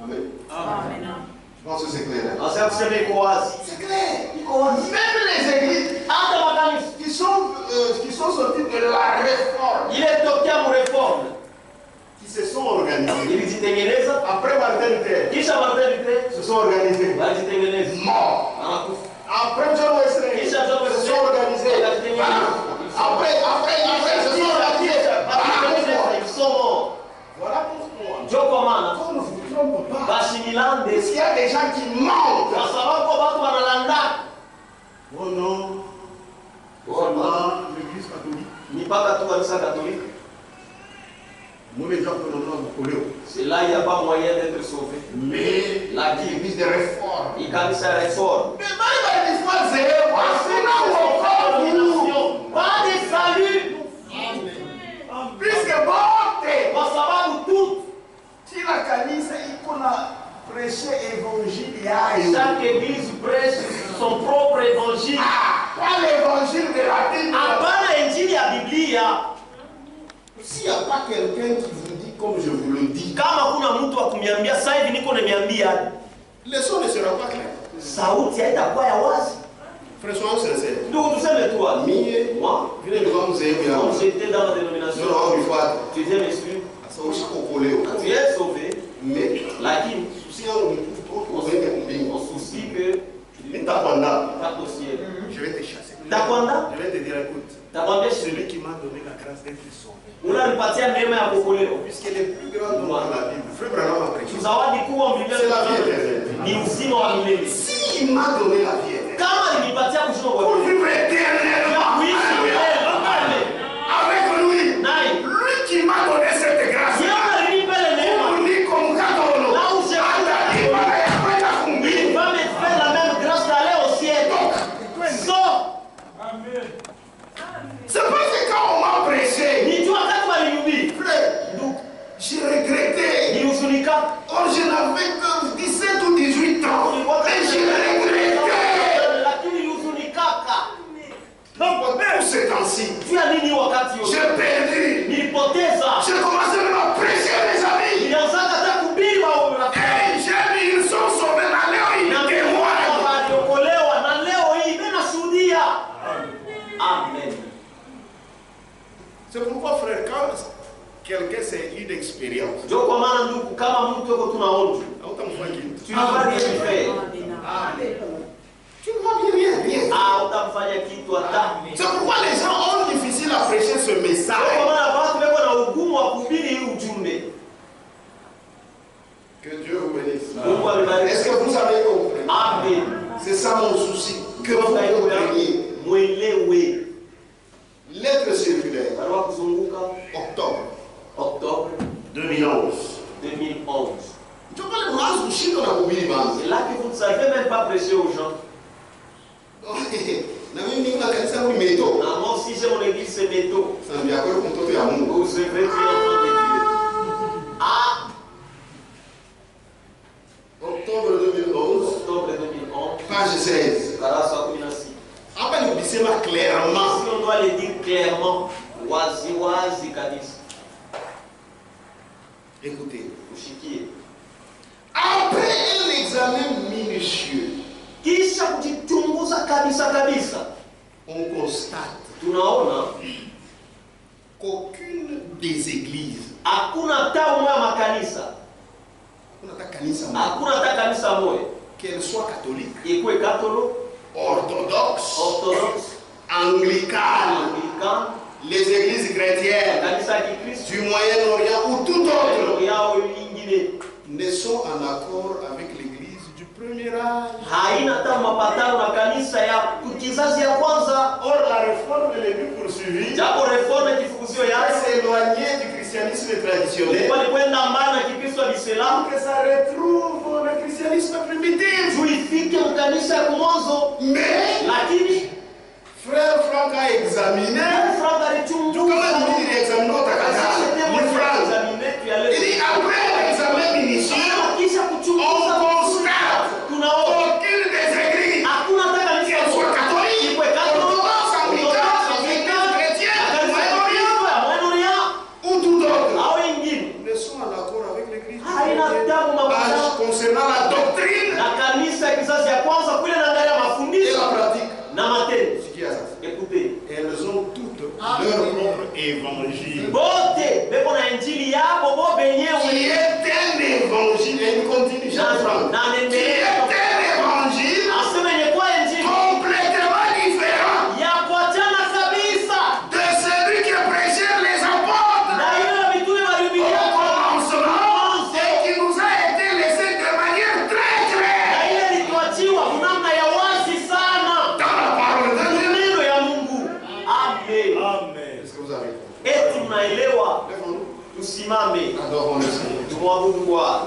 Amen. Amen. Je pense que c'est clair. Hein? Asa kusema iko wazi. C'est clair. Iko wazi. Même les églises Hata makanisa qui sont sorties de la réforme, ile tokea mu reforme qui se sont organisées. ilijitengeneza. Après Martin Luther, Kisha Martin Luther se sont organisées. walijitengeneza. Morts. Anakufa. Après John Wesley, Kisha John se Wesley sont organisées. wakajitengeneza. Après, se sont organisées. Ils sont morts. Voilà pourquoi. Ndio kwa maana On ne vous trompe pas. bashimilande Parce qu'il y a des gens qui mentent. kwa sababu watu wanalanda Oh non. Seulement l'église catholique. ni mpaka tu kanisa Katoliki. Nous les gens que nous avons collés. C'est là il n'y a pas moyen d'être sauvé. Mais La l'église de réforme. ni kanisa reforme. Mais même les fois zéro, encore vous. Pas de salut Puisque morte. kwa sababu tu Kila kanisa iko na prêcher évangile yayo. chaque église prêche son propre évangile. Ah, pas l'évangile de la Bible. Hapana injili ya Biblia. S'il n'y a pas quelqu'un qui vous dit comme je vous le dis, Kama kuna mtu wa kuniambia sasa hivi niko nimeambia, le son ne sera pas clair. sauti haitakuwa ya wazi. Frère, soyons sincères. Ndugu tuseme tu wazi. Mie, Moi, vile ndio mzee quand yangu. j'étais dans la dénomination, Ndio wangu ifuate. tu disais monsieur, Sasa ushikokoleo. tu es sauvé, Mais lakini susi yangu ni tu kuweka mbingu. la Bible. Frère Branham a prêché. Zawadi kubwa Biblia C'est la vie éternelle. ni uzima wa milele. Si il m'a donné la vie éternelle. Kama alinipatia kushika kwa Pour milele. vivre éternellement. Kuishi milele. Amen. Avec lui. Naye. Lui qui m'a donné cette grâce. Yeye alinipa ile neema. Il va me faire la même grâce d'aller au ciel. So, c'est parce que quand on m'a prêché, nijua wakati walihubiri, frère, j'ai regretté. nilihuzunika. Or, je n'avais que 17 ou 18 ans. Et je regretté. Lakini nilihuzunikaka. Donc, même ce temps-ci, Tu as nini wakati yote? j'ai perdu. Nilipoteza. J'ai commencé même à prêcher mes amis. Nilianza hata kuhubiri wa rafiki. Et j'ai vu, ils sont sauvés. La Léo, ils témoignent. Waliokolewa na leo hii mimi nashuhudia. Amen. C'est pourquoi, frère, quand quelqu'un c'est une expérience, Ndio kwa maana ndugu, kama mtu yuko tunaonja, tu ne vas rien faire. tu ne vas rien. Ah, utamfanya kitu hata. C'est pourquoi les gens ont difficile à prêcher ce Ndio message. kwa maana watu wako na ugumu wa kuhubiri hii ujumbe. Que Dieu vous bénisse. Mungu amebariki. Est-ce que vous avez compris? Amen. C'est ça mon souci. Que vous compreniez. Mwelewe. Lettre circulaire, Barua kuzunguka octobre 2011. 2011. Tu vois le mwanzo kushinda na kuhubiri banzi. C'est là que vous ne savez même pas prêcher aux gens. Na mimi niko na kanisa yangu imeito. Na moi aussi j'ai mon église c'est Beto. Sana bia kwa mtoto ya Mungu. Vous serez des enfants de Dieu. Ah, Octobre 2011, octobre 2011. page 16. Darasa 16. Hapa ni kusema clairement. Si on doit le dire clairement, wazi wazi kabisa. Écoutez. Ushikie. Après un examen minutieux, Kisha kujichunguza kabisa kabisa, on constate tunaona qu'aucune des églises, hakuna hata moja makanisa, hakuna hata kanisa moja, qu'elle soit catholique, ikuwe katolo, orthodoxe, anglicane, les églises chrétiennes kanisa ya Kikristo du Moyen-Orient ou tout autre, yao ingine ne sont en accord avec l'église du premier âge. haina hata mapatano na kanisa ya kizazi ya kwanza. Or, la réforme de l'église poursuivie Japo reforme kifukuzio yake s'éloigner du christianisme traditionnel, walikwenda mbali na Kikristo ya Kiislamu, que ça retrouve le christianisme primitif. tuifike mkanisa ya mwanzo. Mais, Lakini frère Franck a examiné, Frank alichunguza. il examiné au Takata, le Franck. Il dit après l'examen minutieux, Kisha on kuchunguza constate tunaona aucune des églises, hakuna hata kanisa qu'elle soit catholique, orthodoxe, anglicane, chrétienne, Moyen-Orient ou tout autre, ne sont en accord avec l'église. Concernant la doctrine na kanisa ya kizazi ya kwanza kule naangalia et mafundisho la pratique. na matendo. Ce qui est ça. Écoutez, Elles ont toutes leur propre évangile. bote beko na injili yabo bo Qui benyewe est un évangile, et il continue, Jean-Franc. na Qui est nendelea un évangile aseme ni kwa injili complètement différent ya kuachana kabisa de celui que prêchaient les apôtres na ile mitume au walihubiri commencement et qui nous a été laissé de manière très na claire ile ilituachiwa namna ya wazi sana dans la parole de Dieu. neno ya Mungu. Amen. Est-ce que vous avez compris? Eti mnaelewa? Lève-nous. Tusimame Adorons le Seigneur. tumwabudu Bwana.